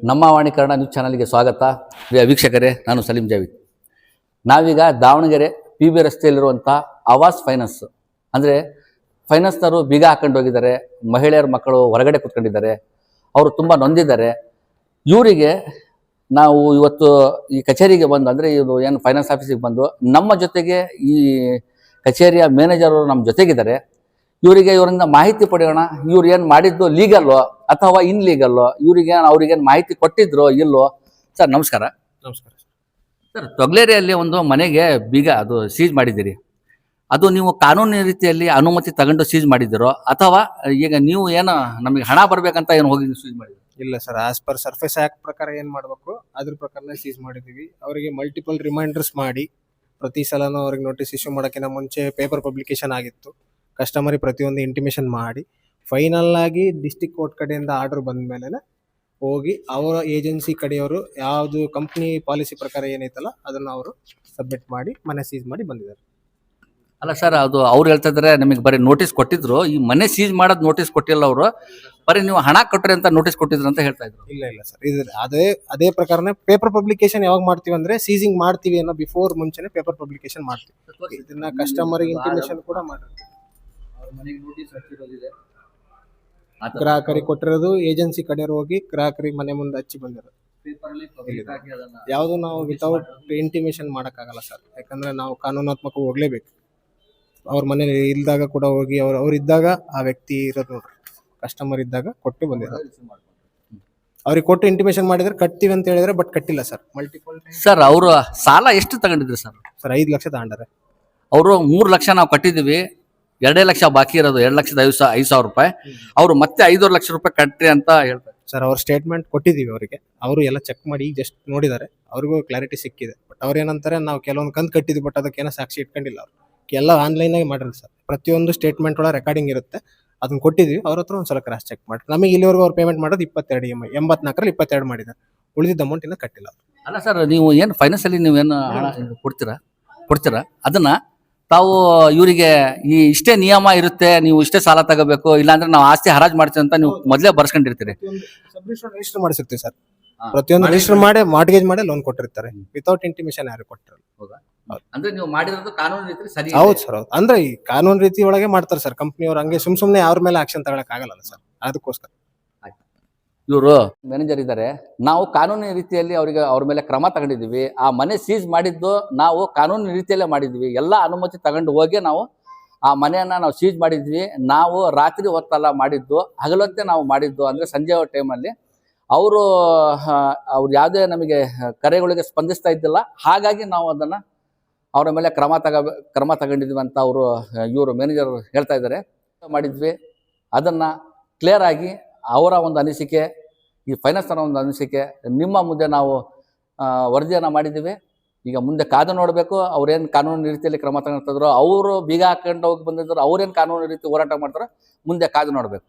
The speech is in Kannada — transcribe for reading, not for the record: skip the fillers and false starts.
ನಮ್ಮ ವಾಣಿ ಕನ್ನಡ ನ್ಯೂಸ್ ಚಾನಲ್ಗೆ ಸ್ವಾಗತ. ಪ್ರಿಯ ವೀಕ್ಷಕರೇ, ನಾನು ಸಲೀಂ ಜಾವಿದ್. ನಾವೀಗ ದಾವಣಗೆರೆ PB ರಸ್ತೆಯಲ್ಲಿರುವಂಥ ಆವಾಸ್ ಫೈನಾನ್ಸ್ ಅಂದರೆ ಫೈನಾನ್ಸ್ನವರು ಬೀಗ ಹಾಕೊಂಡು ಹೋಗಿದ್ದಾರೆ. ಮಹಿಳೆಯರ ಮಕ್ಕಳು ಹೊರಗಡೆ ಕೂತ್ಕೊಂಡಿದ್ದಾರೆ. ಅವರು ತುಂಬ ನೊಂದಿದ್ದಾರೆ. ಇವರಿಗೆ ನಾವು ಇವತ್ತು ಈ ಕಚೇರಿಗೆ ಬಂದು ಅಂದರೆ ಇದು ಏನು ಫೈನಾನ್ಸ್ ಆಫೀಸಿಗೆ ಬಂದು ನಮ್ಮ ಜೊತೆಗೆ ಈ ಕಚೇರಿಯ ಮ್ಯಾನೇಜರ್ ಅವರು ನಮ್ಮ ಜೊತೆಗಿದ್ದಾರೆ. ಇವರಿಂದ ಮಾಹಿತಿ ಪಡೆಯೋಣ. ಇವ್ರು ಏನು ಮಾಡಿದ್ದು ಲೀಗಲ್ಲೋ ಅಥವಾ ಇನ್ಲೀಗಲ್ಲೋ, ಅವ್ರಿಗೇನು ಮಾಹಿತಿ ಕೊಟ್ಟಿದ್ರೋ ಇಲ್ಲೋ. ಸರ್ ನಮಸ್ಕಾರ. ನಮಸ್ಕಾರ ಸರ್, ತೊಗ್ಲೇರಿಯಲ್ಲಿ ಒಂದು ಮನೆಗೆ ಬೀಗ ಅದು ಸೀಜ್ ಮಾಡಿದ್ದೀರಿ. ಅದು ನೀವು ಕಾನೂನು ರೀತಿಯಲ್ಲಿ ಅನುಮತಿ ತಗೊಂಡು ಸೀಜ್ ಮಾಡಿದ್ದೀರೋ ಅಥವಾ ಈಗ ನೀವು ಏನು ನಮಗೆ ಹಣ ಬರ್ಬೇಕಂತ ಏನು ಹೋಗಿ ಸೀಜ್ ಮಾಡಿದ್ದೀರಿ? ಇಲ್ಲ sir, as per surface act ಪ್ರಕಾರ ಏನ್ ಮಾಡ್ಬೇಕು ಅದ್ರ ಪ್ರಕಾರನೇ ಸೀಸ್ ಮಾಡಿದೀವಿ. ಅವರಿಗೆ ಮಲ್ಟಿಪಲ್ ರಿಮೈಂಡರ್ಸ್ ಮಾಡಿ ಪ್ರತಿ ಸಲನೂ ಅವ್ರಿಗೆ ನೋಟಿಸ್ ಇಶ್ಯೂ ಮಾಡೋಕ್ಕಿಂತ ಮುಂಚೆ ಪೇಪರ್ ಪಬ್ಲಿಕೇಶನ್ ಆಗಿತ್ತು. ಕಸ್ಟಮರಿಗೆ ಪ್ರತಿಯೊಂದು ಇಂಟಿಮೇಷನ್ ಮಾಡಿ ಫೈನಲ್ ಆಗಿ ಡಿಸ್ಟಿಕ್ ಕೋರ್ಟ್ ಕಡೆಯಿಂದ ಆರ್ಡರ್ ಬಂದ ಮೇಲೆ ಹೋಗಿ ಅವರ ಏಜೆನ್ಸಿ ಕಡೆಯವರು ಯಾವುದು ಕಂಪ್ನಿ ಪಾಲಿಸಿ ಪ್ರಕಾರ ಏನೈತಲ್ಲ ಅದನ್ನ ಅವರು ಸಬ್ಮಿಟ್ ಮಾಡಿ ಮನೆ ಸೀಸ್ ಮಾಡಿ ಬಂದಿದ್ದಾರೆ. ಅಲ್ಲ ಸರ್, ಅದು ಅವ್ರು ಹೇಳ್ತಾ ಇದ್ದಾರೆ ನಮಗೆ ಬರೀ ನೋಟಿಸ್ ಕೊಟ್ಟಿದ್ರು, ಈ ಮನೆ ಸೀಜ್ ಮಾಡೋದು ನೋಟಿಸ್ ಕೊಟ್ಟಿಲ್ಲ ಅವರು, ಬರೀ ನೀವು ಹಣ ಕೊಟ್ರಿ ಅಂತ ನೋಟಿಸ್ ಕೊಟ್ಟಿದ್ರು ಅಂತ ಹೇಳ್ತಾ ಇದ್ರು. ಇಲ್ಲ ಸರ್, ಇದು ಅದೇ ಪ್ರಕಾರನೇ ಪೇಪರ್ ಪಬ್ಲಿಕೇಶನ್ ಯಾವಾಗ ಮಾಡ್ತೀವಿ ಅಂದ್ರೆ ಸೀಸಿಂಗ್ ಮಾಡ್ತೀವಿ ಅನ್ನೋ ಬಿಫೋರ್ ಮುಂಚೆನೆ ಪೇಪರ್ ಪಬ್ಲಿಕೇಶನ್ ಮಾಡ್ತೀವಿ. ಇದನ್ನ ಕಸ್ಟಮರ್ ಇಂಟಿಮೇಷನ್ ಕೂಡ ಮಾಡಿರ್ತೀವಿ. ಗ್ರಾಹಕರಿಗೆ ಕೊಟ್ಟಿರೋದು ಏಜೆನ್ಸಿ ಕಡೆಯವರು ಹೋಗಿ ಗ್ರಾಹಕರಿಗೆ ಮನೆ ಮುಂದೆ ಹಚ್ಚಿ ಬಂದಿರೋದು. ಯಾವುದು ನಾವು ವಿತೌಟ್ ಇಂಟಿಮೇಷನ್ ಮಾಡೋಕ್ಕಾಗಲ್ಲ ಸರ್, ಯಾಕಂದ್ರೆ ನಾವು ಕಾನೂನಾತ್ಮಕ ಹೋಗ್ಲೇಬೇಕು. ಅವ್ರ ಮನೇಲಿ ಇಲ್ದಾಗ ಕೂಡ ಹೋಗಿ ಅವ್ರು ಇದ್ದಾಗ ಆ ವ್ಯಕ್ತಿ ಇರೋದು ನೋಡ್ರಿ, ಕಸ್ಟಮರ್ ಇದ್ದಾಗ ಕೊಟ್ಟು ಬಂದಿರೋದು. ಅವ್ರಿಗೆ ಕೊಟ್ಟು ಇಂಟಿಮೇಷನ್ ಮಾಡಿದ್ರೆ ಕಟ್ತೀವಿ ಅಂತ ಹೇಳಿದ್ರೆ ಬಟ್ ಕಟ್ಟಿಲ್ಲ ಸರ್. ಮಲ್ಟಿಪಲ್ ಸರ್, ಅವರು ಸಾಲ ಎಷ್ಟು ತಗೊಂಡಿದ್ರು ಸರ್? 5 ಲಕ್ಷ ತಗೊಂಡಾರೆ. ಅವರು 3 ಲಕ್ಷ ನಾವು ಕಟ್ಟಿದ್ದೀವಿ, 2 ಲಕ್ಷ ಬಾಕಿ ಇರೋದು, 2,05,000 ರೂಪಾಯಿ. ಅವರು ಮತ್ತೆ 5 ಲಕ್ಷ ರೂಪಾಯಿ ಕಟ್ಟಿ ಅಂತ ಹೇಳ್ತಾರೆ ಸರ್. ಅವ್ರ ಸ್ಟೇಟ್ಮೆಂಟ್ ಕೊಟ್ಟಿದ್ದೀವಿ ಅವರಿಗೆ, ಅವರು ಎಲ್ಲ ಚೆಕ್ ಮಾಡಿ ಈಗ ಜಸ್ಟ್ ನೋಡಿದ್ದಾರೆ, ಅವ್ರಿಗೂ ಕ್ಲಾರಿಟಿ ಸಿಕ್ಕಿದೆ. ಬಟ್ ಅವ್ರು ಏನಂತಾರೆ, ನಾವು ಕೆಲವೊಂದು ಕಂತು ಕಟ್ಟಿದ್ವಿ ಬಟ್ ಅದಕ್ಕೇನೋ ಸಾಕ್ಷಿ ಇಟ್ಕೊಂಡಿಲ್ಲ. ಅವ್ರು ಎಲ್ಲ ಆನ್ಲೈನ್ ಆಗಿ ಮಾಡಿರಲ್ಲ ಸರ್. ಪ್ರತಿಯೊಂದು ಸ್ಟೇಟ್ಮೆಂಟ್ ಒಳಗೆ ರೆಕಾರ್ಡಿಂಗ್ ಇರುತ್ತೆ, ಅದನ್ನ ಕೊಟ್ಟಿದ್ವಿ. ಅವ್ರ ಹತ್ರ ಒಂದ್ಸಲ ಕ್ರಾಸ್ ಚೆಕ್ ಮಾಡಿ. ನಮಗೆ ಇಲ್ಲಿವರೆಗೂ ಅವ್ರು ಪೇಮೆಂಟ್ ಮಾಡೋದು 22 EMI 84ರಲ್ಲಿ 22 ಮಾಡಿದ್ದಾರೆ. ಉಳಿದಿದ್ದ ಅಮೌಂಟ್ ಇನ್ನೂ ಕಟ್ಟಿಲ್ಲ. ಅಲ್ಲ ಸರ್, ನೀವು ಏನು ಫೈನಾನ್ಸಲ್ಲಿ ನೀವೇನು ಹಣ ಕೊಡ್ತೀರಾ ಅದನ್ನ ತಾವು ಇವರಿಗೆ ಇಷ್ಟೇ ನಿಯಮ ಇರುತ್ತೆ, ನೀವು ಇಷ್ಟೇ ಸಾಲ ತಗೋಬೇಕು, ಇಲ್ಲಾಂದ್ರೆ ನಾವು ಆಸ್ತಿ ಹರಾಜು ಮಾಡ್ತೀವಿ ಅಂತ ನೀವು ಮೊದಲೇ ಬರ್ಸ್ಕೊಂಡಿರ್ತೀರಿ. ರಿಜಿಸ್ಟರ್ ಮಾಡಿಸಿರ್ತೀವಿ ಸರ್. ಪ್ರತಿಯೊಂದು ರಿಜಿಸ್ಟರ್ ಮಾಡಿ ಮಾರ್ಟ್ಗೇಜ್ ಮಾಡಿ ಲೋನ್ ಕೊಟ್ಟಿರ್ತಾರೆ. ವಿತೌಟ್ ಇಂಟಿಮೇಷನ್ ಯಾರು ಕೊಟ್ಟಿರಲ್ಲ. ಅಂದ್ರೆ ನೀವು ಮಾಡಿರೋದು ಕಾನೂನು ರೀತಿ ಸರಿ? ಹೌದು ಸರ್, ಹೌದು. ಅಂದ್ರೆ ಈ ಕಾನೂನು ರೀತಿ ಒಳಗೆ ಮಾಡ್ತಾರೆ ಸರ್ ಕಂಪ್ನಿಯವ್ರು. ಹಂಗೆ ಸುಮ್ನೆ ಅವ್ರ ಮೇಲೆ ಆಕ್ಷನ್ ತಗೊಳಕ್ ಆಗಲ್ಲ ಸರ್, ಅದಕ್ಕೋಸ್ಕರ. ಇವರು ಮ್ಯಾನೇಜರ್ ಇದ್ದಾರೆ, ನಾವು ಕಾನೂನು ರೀತಿಯಲ್ಲಿ ಅವ್ರ ಮೇಲೆ ಕ್ರಮ ತಗೊಂಡಿದ್ದೀವಿ. ಆ ಮನೆ ಸೀಜ್ ಮಾಡಿದ್ದು ನಾವು ಕಾನೂನು ರೀತಿಯಲ್ಲೇ ಮಾಡಿದ್ವಿ. ಎಲ್ಲ ಅನುಮತಿ ತಗೊಂಡು ಹೋಗಿ ನಾವು ಆ ಮನೆಯನ್ನ ನಾವು ಸೀಜ್ ಮಾಡಿದ್ವಿ. ನಾವು ರಾತ್ರಿ ಹೊತ್ತಲ್ಲ ಮಾಡಿದ್ದು, ಹಗಲೊತ್ತೇ ನಾವು ಮಾಡಿದ್ದು. ಅಂದ್ರೆ ಸಂಜೆ ಟೈಮಲ್ಲಿ ಅವ್ರು ಯಾವುದೇ ನಮಗೆ ಕರೆಗಳಿಗೆ ಸ್ಪಂದಿಸ್ತಾ ಇದ್ದಿಲ್ಲ. ಹಾಗಾಗಿ ನಾವು ಅದನ್ನ ಅವರ ಮೇಲೆ ಕ್ರಮ ತಗೊಂಡಿದ್ವಿ ಅಂತ ಇವರು ಮ್ಯಾನೇಜರ್ ಹೇಳ್ತಾ ಇದ್ದಾರೆ. ಮಾಡಿದ್ವಿ ಅದನ್ನ ಕ್ಲಿಯರ್ ಆಗಿ ಅವರ ಒಂದು ಅನಿಸಿಕೆ, ಈ ಫೈನಾನ್ಸ್ನ ಒಂದು ಅನಿಸಿಕೆ ನಿಮ್ಮ ಮುಂದೆ ನಾವು ವರದಿಯನ್ನು ಮಾಡಿದ್ದೀವಿ. ಈಗ ಮುಂದೆ ಕಾದು ನೋಡಬೇಕು, ಅವ್ರೇನು ಕಾನೂನು ರೀತಿಯಲ್ಲಿ ಕ್ರಮ ತಗೊಳ್ತಿದ್ರು, ಅವರು ಬೀಗ ಹಾಕೊಂಡು ಹೋಗಿ ಬಂದಿದ್ರು, ಅವ್ರೇನು ಕಾನೂನು ರೀತಿ ಹೋರಾಟ ಮಾಡ್ತಾರೋ ಮುಂದೆ ಕಾದು ನೋಡಬೇಕು.